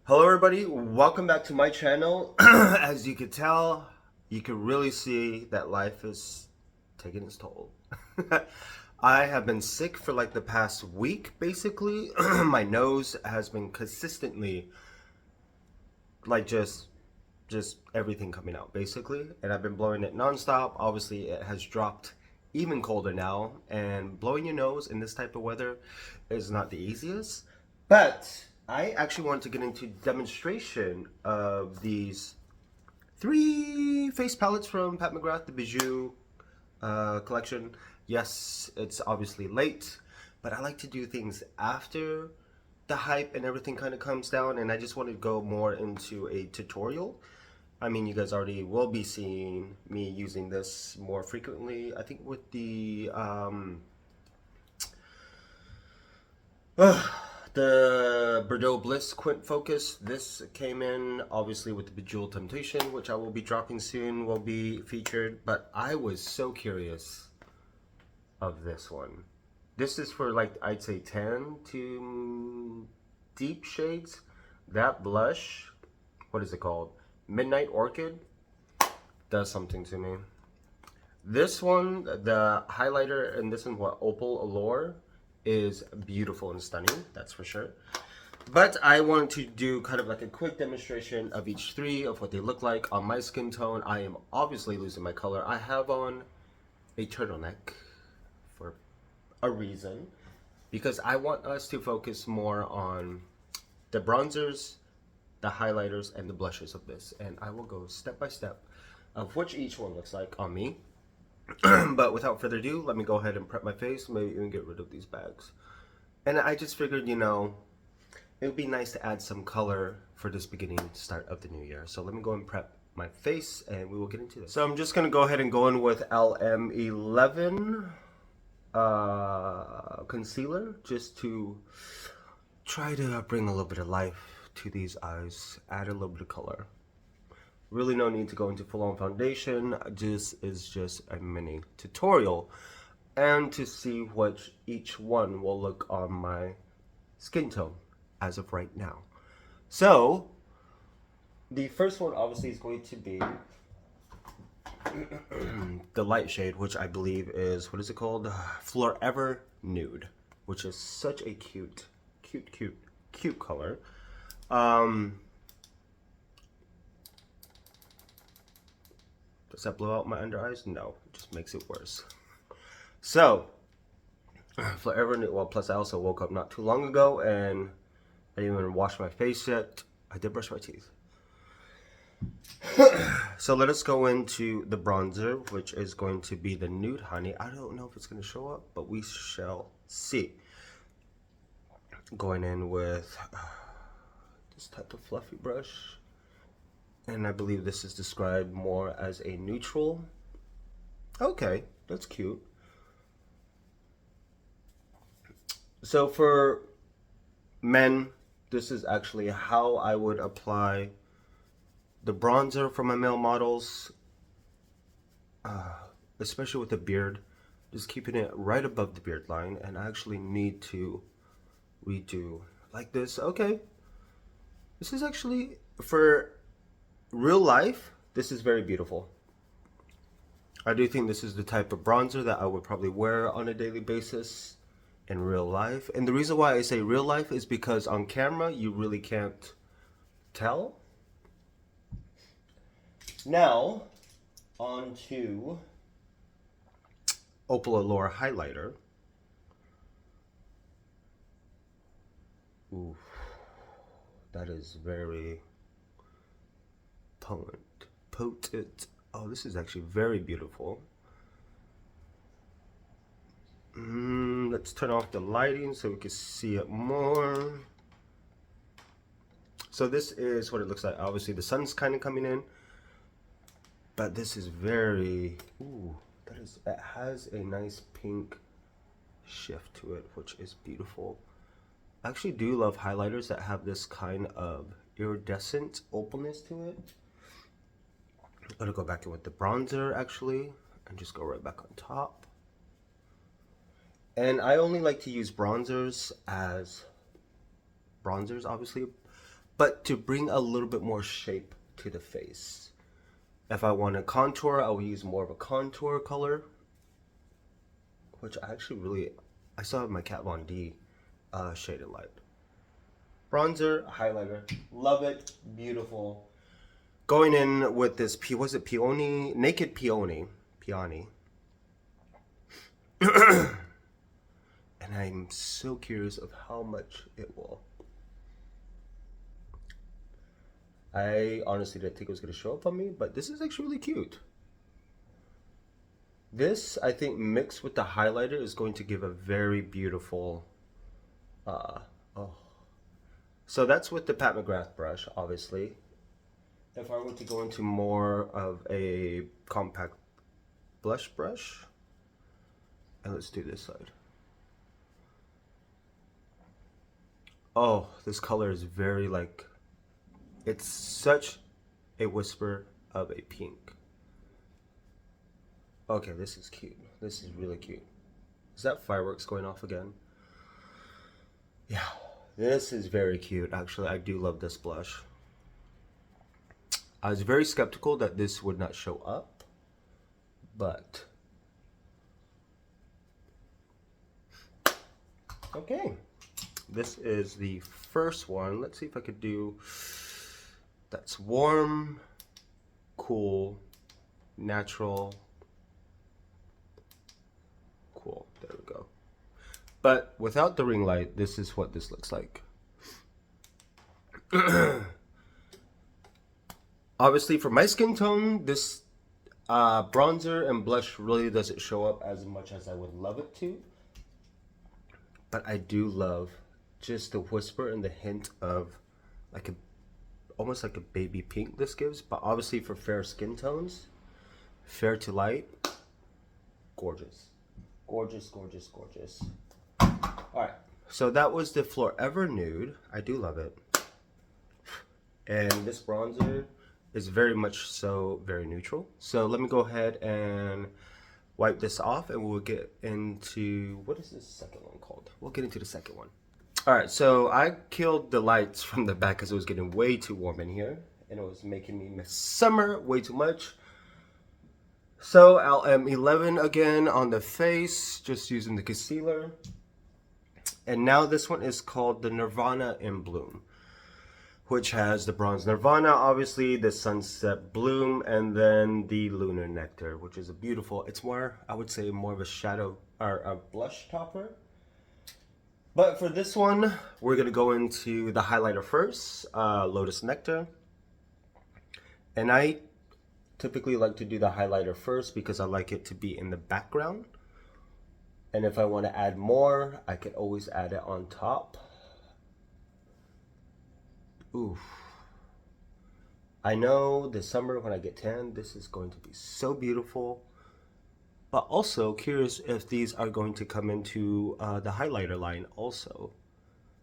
Hello everybody, welcome back to my channel. As you can tell, you can really see that life is taking its toll. I have been sick for like the past week basically. My nose has been consistently like just everything coming out basically, and I've been blowing it nonstop. Obviously it has dropped even colder now, and blowing your nose in this type of weather is not the easiest. But I actually want to get into demonstration of these three face palettes from Pat McGrath, the Bijoux collection. Yes, it's obviously late, but I like to do things after the hype and everything kind of comes down, and I just want to go more into a tutorial. I mean, you guys already will be seeing me using this more frequently. I think with the Bordeaux Bliss Quint Focus, this came in obviously with the Bejeweled Temptation, which I will be dropping soon, will be featured. But I was so curious of this one. This is for like, I'd say 10 to deep shades. That blush, what is it called? Midnight Orchid, does something to me. This one, the highlighter, and this one, what, Opal Allure, is beautiful and stunning, that's for sure. But I wanted to do kind of like a quick demonstration of each three, of what they look like on my skin tone. I am obviously losing my color. I have on a turtleneck for a reason, because I want us to focus more on the bronzers, the highlighters, and the blushes of this, and I will go step by step of which each one looks like on me. But without further ado, let me go ahead and prep my face, maybe even get rid of these bags. And I just figured, you know, it would be nice to add some color for this beginning start of the new year. So let me go and prep my face and we will get into this. So I'm just gonna go ahead and go in with LM11 concealer, just to try to bring a little bit of life to these eyes, add a little bit of color. Really no need to go into full-on foundation. This is just a mini tutorial, and to see what each one will look on my skin tone as of right now. So the first one obviously is going to be the light shade, which I believe is, what is it called? Forever Nude, which is such a cute color. Does that blow out my under eyes? No, it just makes it worse. So, Forever Nude. Well, plus I also woke up not too long ago and I didn't even wash my face yet. I did brush my teeth. So let us go into the bronzer, which is going to be the Nude Honey. I don't know if it's going to show up, but we shall see. Going in with this type of fluffy brush. And I believe this is described more as a neutral. Okay, that's cute. So for men, this is actually how I would apply the bronzer for my male models, especially with the beard. Just keeping it right above the beard line, and I actually need to redo like this. Okay, this is actually, for real life, this is very beautiful. I do think this is the type of bronzer that I would probably wear on a daily basis in real life. And the reason why I say real life is because on camera you really can't tell. Now on to Opal Allure highlighter. Ooh, that is very potent. Oh, this is actually very beautiful. Let's turn off the lighting so we can see it more. So this is what it looks like. Obviously the sun's kind of coming in, but this is very, it has a nice pink shift to it, which is beautiful. I actually do love highlighters that have this kind of iridescent opalness to it. I'm gonna go back in with the bronzer actually, and just go right back on top. And I only like to use bronzers as bronzers, obviously, but to bring a little bit more shape to the face. If I want to contour, I will use more of a contour color, which I actually really, I still have my Kat Von D shaded light. Bronzer, highlighter, love it, beautiful. Going in with this, was it Peony? Naked Peony. Peony. And I'm so curious of how much it will. I honestly didn't think it was going to show up on me, but this is actually really cute. This, I think, mixed with the highlighter is going to give a very beautiful, oh. So that's with the Pat McGrath brush, obviously. If I were to go into more of a compact blush brush, and let's do this side. Oh, this color is very like, it's such a whisper of a pink. Okay, this is cute. This is really cute. Is that fireworks going off again? Yeah, this is very cute. Actually, I do love this blush. I was very skeptical that this would not show up, but okay. This is the first one. Let's see if I could do, that's warm, cool, natural, cool. There we go. But without the ring light, this is what this looks like. Obviously, for my skin tone, this bronzer and blush really doesn't show up as much as I would love it to. But I do love just the whisper and the hint of like a, almost like a baby pink this gives. But obviously for fair skin tones, fair to light, gorgeous. Gorgeous, gorgeous, gorgeous. Alright, so that was the Forever Nude. I do love it. And this bronzer is very much so very neutral. So let me go ahead and wipe this off and we'll get into, what is this second one called? We'll get into the second one. Alright, so I killed the lights from the back because it was getting way too warm in here. And it was making me miss summer way too much. So LM11 again on the face, just using the concealer. And now this one is called the Nirvana in Bloom, which has the Bronze Nirvana, obviously, the Sunset Bloom, and then the Lunar Nectar, which is a beautiful, it's more, I would say, more of a shadow, or a blush topper. But for this one, we're going to go into the highlighter first, Lotus Nectar. And I typically like to do the highlighter first because I like it to be in the background. And if I want to add more, I can always add it on top. Oof. I know this summer when I get tan, this is going to be so beautiful. But also curious if these are going to come into the highlighter line also.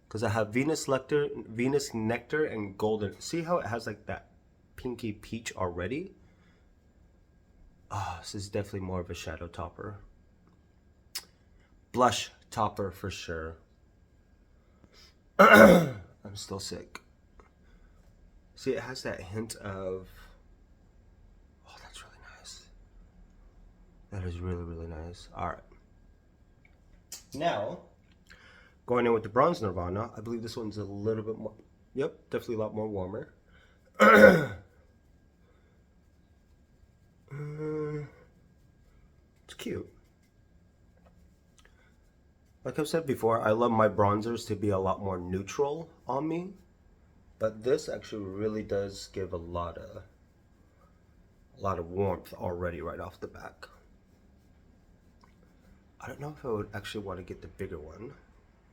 Because I have Venus Nectar and Golden. See how it has like that pinky peach already? Oh, this is definitely more of a shadow topper. Blush topper for sure. I'm still sick. See, it has that hint of, oh, that's really nice. That is really, really nice. All right. Now, going in with the Bronze Nirvana, I believe this one's a little bit more, yep, definitely a lot more warmer. It's cute. Like I've said before, I love my bronzers to be a lot more neutral on me. But this actually really does give a lot of warmth already right off the back. I don't know if I would actually want to get the bigger one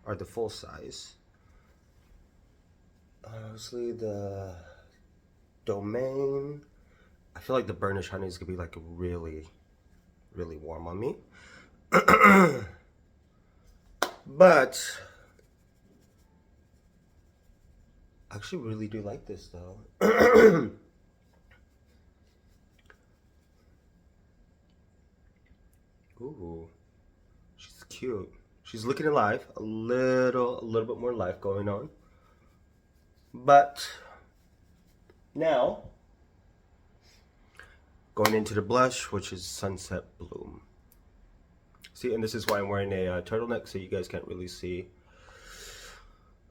or the full size. Honestly, the Domain, I feel like the Burnish Honey is gonna be like really, really warm on me. But I actually really do like this though. Ooh, she's cute. She's looking alive. A little bit more life going on. But now, going into the blush, which is Sunset Bloom. See, and this is why I'm wearing a turtleneck, so you guys can't really see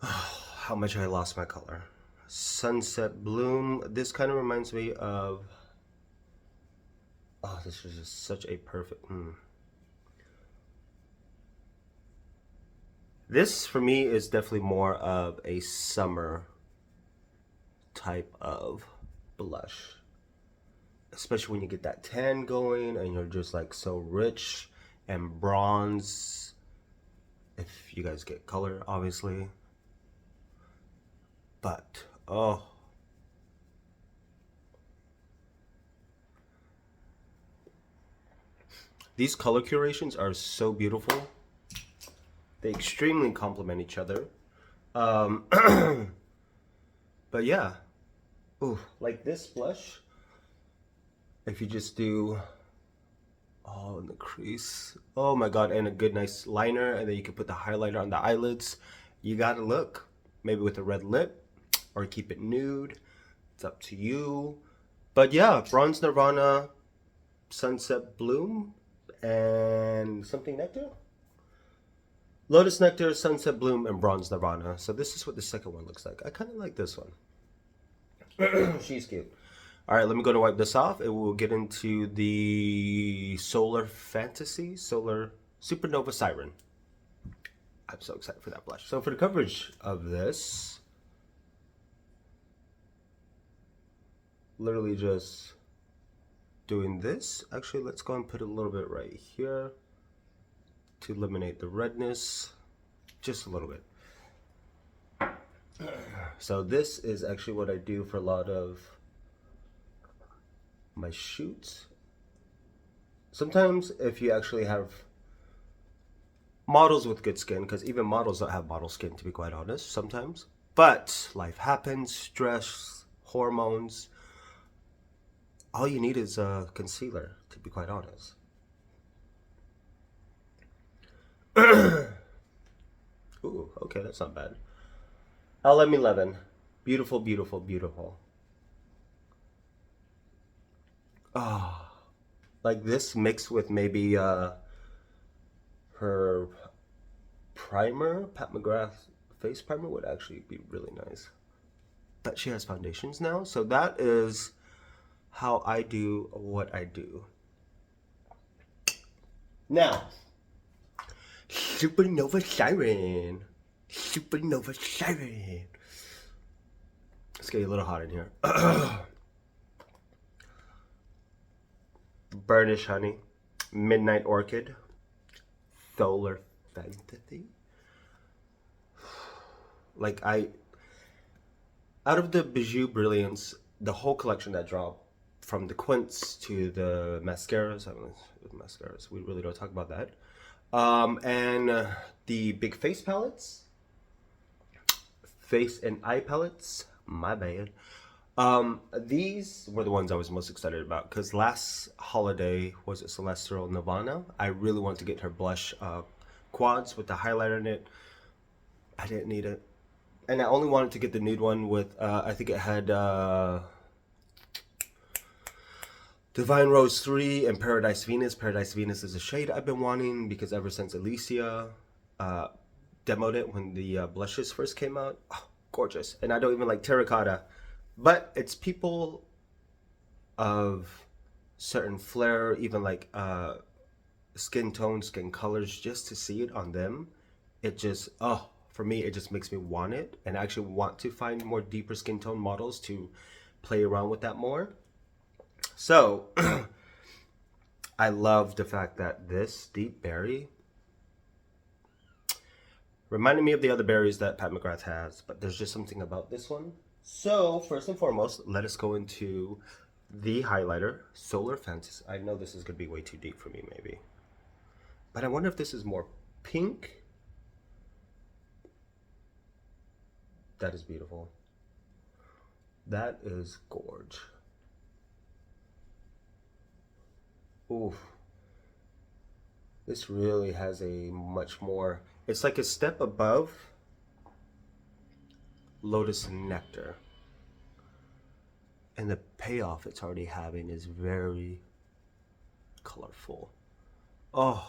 how much I lost my color. Sunset Bloom. This kind of reminds me of... Oh, this is just such a perfect... This, for me, is definitely more of a summer type of blush. Especially when you get that tan going and you're just like so rich and bronze. If you guys get color, obviously. But, oh. These color curations are so beautiful. They extremely complement each other. But yeah. Ooh, like this blush, if you just do, oh, in the crease. Oh my god, and a good nice liner, and then you can put the highlighter on the eyelids. You gotta look. Maybe with a red lip, or keep it nude. It's up to you. But yeah, Bronze Nirvana, Sunset Bloom, and something nectar? Lotus Nectar, Sunset Bloom, and Bronze Nirvana. So this is what the second one looks like. I kind of like this one. She's cute. All right, let me go to wipe this off, and we'll get into the Solar Fantasy, Solar Supernova Siren. I'm so excited for that blush. So for the coverage of this, literally just doing this. Actually, let's go and put a little bit right here to eliminate the redness, just a little bit. So this is actually what I do for a lot of my shoots. Sometimes if you actually have models with good skin, because even models don't have model skin, to be quite honest, sometimes. But life happens, stress, hormones. All you need is a concealer, to be quite honest. Ooh, okay, that's not bad. LM11. Beautiful, beautiful, beautiful. Oh, like this mixed with maybe her primer, Pat McGrath face primer would actually be really nice. But she has foundations now, so that is how I do what I do. Now, Supernova Siren. Supernova Siren. It's getting a little hot in here. Burnish Honey, Midnight Orchid, Solar Fantasy. Like out of the Bijoux Brilliance, the whole collection that dropped, from the quints to the mascaras, we really don't talk about that. And the big face palettes, face and eye palettes, my bad. These were the ones I was most excited about because last holiday was it Celestial Nirvana. I really wanted to get her blush quads with the highlighter in it. I didn't need it, and I only wanted to get the nude one with I think it had Divine Rose 3 and Paradise Venus. Paradise Venus is a shade I've been wanting because ever since Alicia demoed it when the blushes first came out. Oh, gorgeous. And I don't even like terracotta. But it's people of certain flair, even like skin tone, skin colors, just to see it on them. It just, oh, for me, it just makes me want it. And I actually want to find more deeper skin tone models to play around with that more. So, I love the fact that this deep berry reminded me of the other berries that Pat McGrath has, but there's just something about this one. So, first and foremost, let us go into the highlighter, Solar Fantasy. I know this is going to be way too deep for me, maybe. But I wonder if this is more pink. That is beautiful. That is gorge. Oof. This really has a much more... It's like a step above Lotus Nectar. And the payoff it's already having is very colorful. Oh,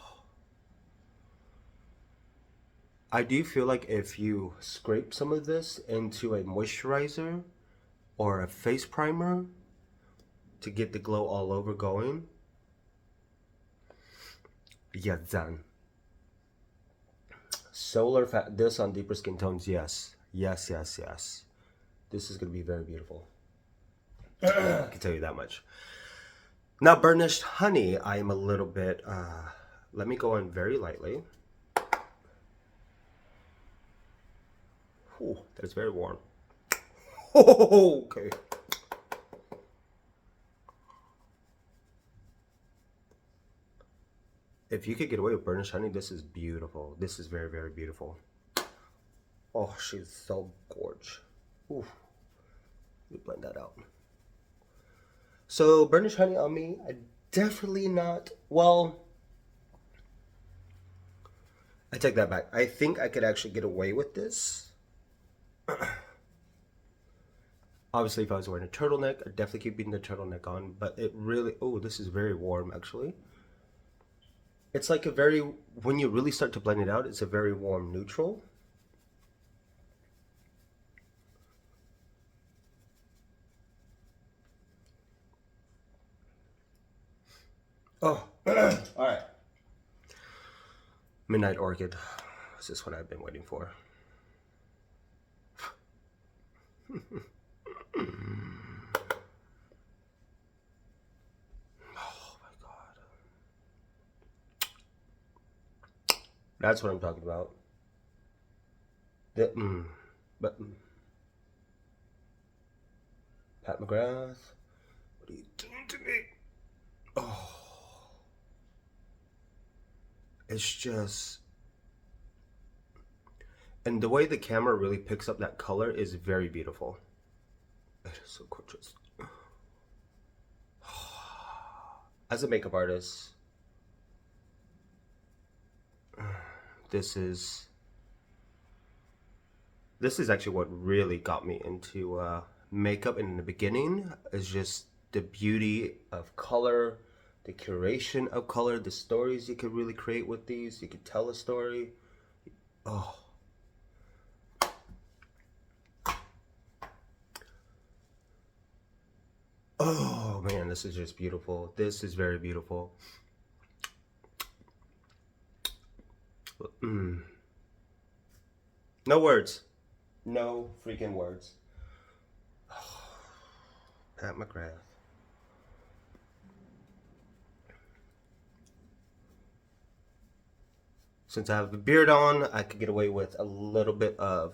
I do feel like if you scrape some of this into a moisturizer or a face primer to get the glow all over going, yeah, done. Solar fat, this on deeper skin tones, yes. Yes, yes, yes. This is gonna be very beautiful. I can tell you that much. Now, Burnished Honey, I am a little bit, let me go on very lightly. Ooh, that is very warm. Oh, okay. If you could get away with Burnished Honey, this is beautiful. This is very, very beautiful. Oh, she's so gorgeous. Ooh. Let me blend that out. So, Burnished Honey on me, I definitely not, well, I take that back. I think I could actually get away with this. Obviously, if I was wearing a turtleneck, I'd definitely keep beating the turtleneck on, but it really, oh, this is very warm, actually. It's like a very, when you really start to blend it out, it's a very warm neutral. Oh, all right. Midnight Orchid. This is what I've been waiting for. That's what I'm talking about. Pat McGrath, what are you doing to me? Oh, it's just, and the way the camera really picks up that color is very beautiful. It is so gorgeous. As a makeup artist, this is actually what really got me into makeup in the beginning, is just the beauty of color, the curation of color, the stories you could really create with these. You could tell a story. Oh. Oh man, this is just beautiful. This is very beautiful. No words. No freaking words. Oh, Pat McGrath. Since I have the beard on, I could get away with a little bit of,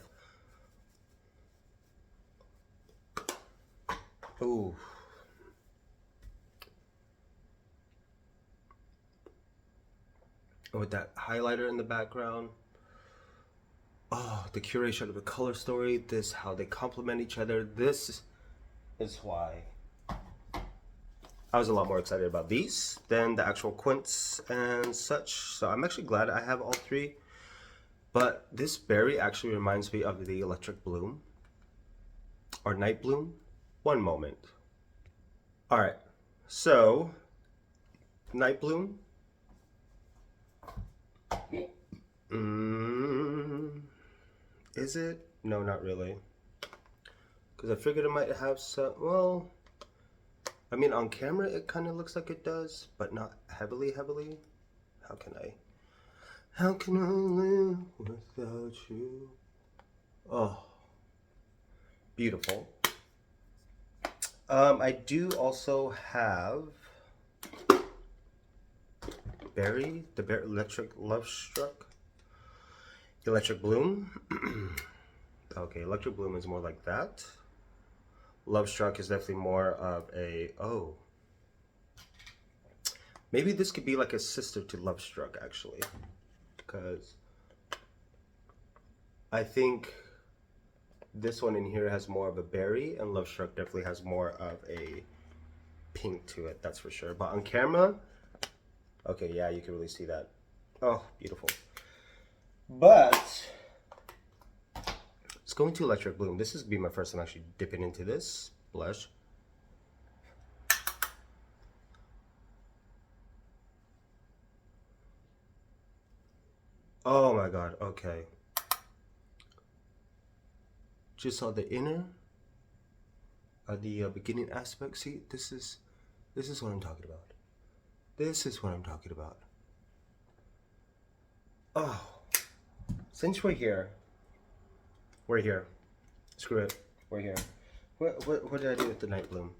ooh. With that highlighter in the background. Oh, the curation of the color story, this, how they complement each other. This is why I was a lot more excited about these than the actual quints and such. So I'm actually glad I have all three. But this berry actually reminds me of the Electric Bloom or Night Bloom. One moment. All right, so Night Bloom. Is it? No, not really. Because I figured it might have some, well, I mean, on camera it kind of looks like it does, but not heavily. How can I live without you? Oh, beautiful. I do also have Berry, the Electric Electric Bloom. Okay, Electric Bloom is more like that. Love Struck is definitely more of a, oh. Maybe this could be like a sister to Love Struck, actually. Because I think this one in here has more of a berry, and Love Struck definitely has more of a pink to it, that's for sure. But on camera, okay, yeah, you can really see that. Oh, beautiful. But go into Electric Bloom. This is gonna be my first time actually dipping into this blush. Oh my god, okay. Just saw the inner, the beginning aspect. See, this is what I'm talking about. This is what I'm talking about. Oh, since we're here. Screw it, we're here. What did I do with the Night Bloom?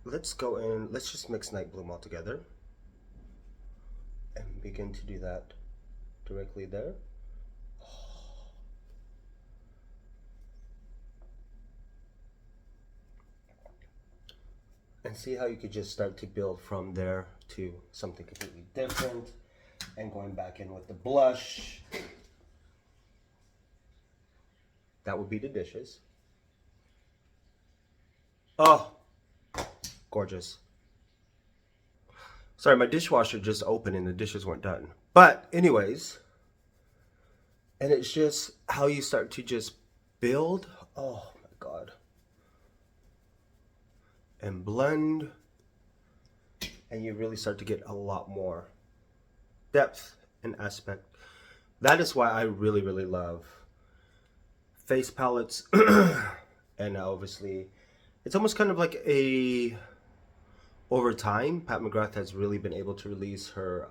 Let's go in. Let's just mix Night Bloom all together and begin to do that directly there. And see how you could just start to build from there to something completely different, and going back in with the blush. That would be the dishes. Oh, gorgeous. Sorry, my dishwasher just opened and the dishes weren't done. But anyways, and it's just how you start to just build. Oh my god. And blend, and you really start to get a lot more depth and aspect. That is why I really, really love face palettes. And obviously it's almost kind of like a, over time, Pat McGrath has really been able to release her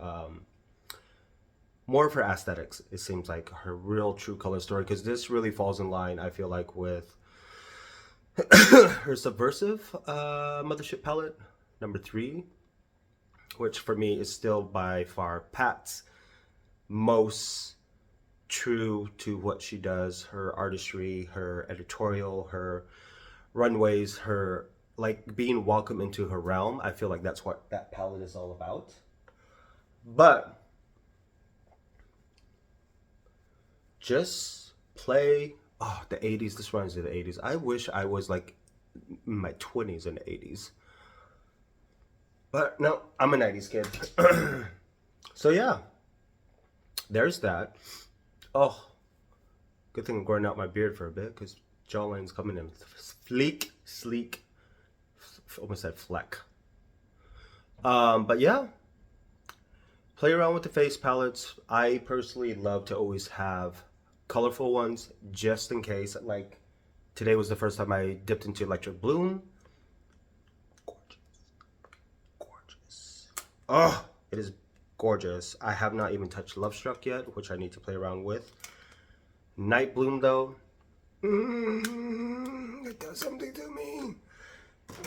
more of her aesthetics. It seems like her real true color story, because this really falls in line, I feel like, with her Subversive Mothership palette, number 3, which for me is still by far Pat's most true to what she does, her artistry, her editorial, her runways, her like being welcome into her realm. I feel like that's what that palette is all about. But just play. Oh, the 80s. This reminds me of the 80s. I wish I was like in my 20s in the 80s. But no, I'm a 90s kid. So yeah, there's that. Oh, good thing I'm growing out my beard for a bit, because jawline's coming in sleek, almost said fleck. But yeah, play around with the face palettes. I personally love to always have colorful ones, just in case. Like today was the first time I dipped into Electric Bloom. Gorgeous. Oh, it is gorgeous. I have not even touched Love Struck yet, which I need to play around with. Night Bloom though, it does something to me.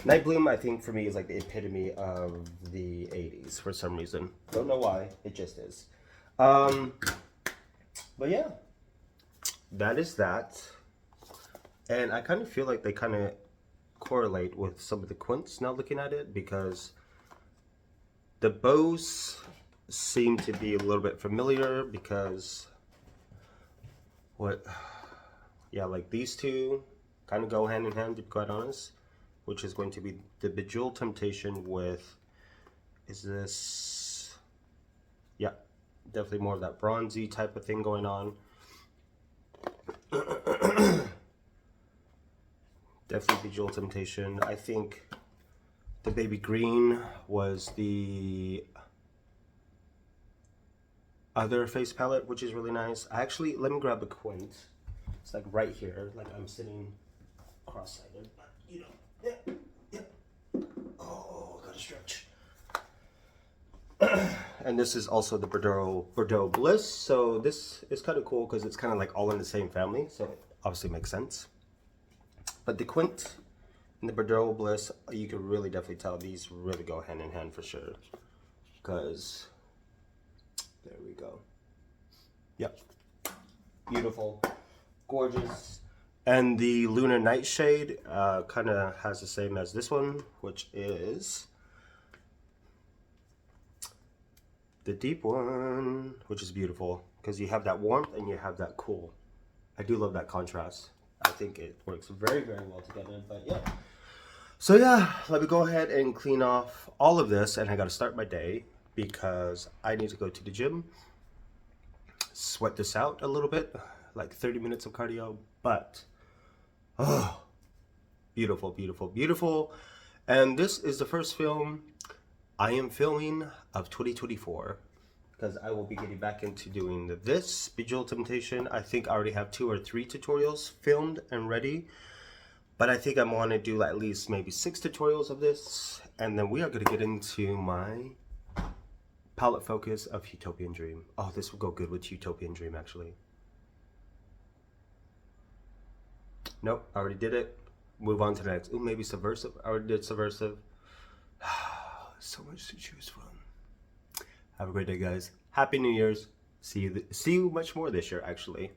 Night Bloom, I think for me, is like the epitome of the 80s for some reason. Don't know why, it just is. But yeah, that is that. And I kind of feel like they kind of correlate with some of the quints now looking at it, because the bows seem to be a little bit familiar, because yeah, like these two kind of go hand in hand, to be quite honest, which is going to be the Bijoux Temptation with, is this, yeah, definitely more of that bronzy type of thing going on. Definitely Bijoux Temptation. I think the baby green was the other face palette, which is really nice. Actually, let me grab a quint. It's like right here, like I'm sitting cross-sided, but you know, yeah. Oh, gotta stretch. And this is also the Bordeaux Bliss. So this is kind of cool because it's kind of like all in the same family, so it obviously makes sense. But the quint and the Bordeaux Bliss, you can really definitely tell these really go hand in hand for sure. Because there we go. Yep. Beautiful. Gorgeous. And the Lunar Nightshade kind of has the same as this one, which is the deep one, which is beautiful because you have that warmth and you have that cool. I do love that contrast. I think it works very, very well together. But yeah. So yeah, let me go ahead and clean off all of this, and I got to start my day because I need to go to the gym, sweat this out a little bit, like 30 minutes of cardio, but oh, beautiful, beautiful, beautiful. And this is the first film I am filming of 2024, because I will be getting back into doing this Bijoux Temptation. I think I already have 2 or 3 tutorials filmed and ready, but I think I want to do at least maybe 6 tutorials of this, and then we are going to get into my palette focus of Utopian Dream. Oh, this will go good with Utopian Dream, actually. Nope, I already did it. Move on to the next. Ooh, maybe Subversive. I already did Subversive. So much to choose from. Have a great day, guys. Happy New Year's. See you much more this year, actually.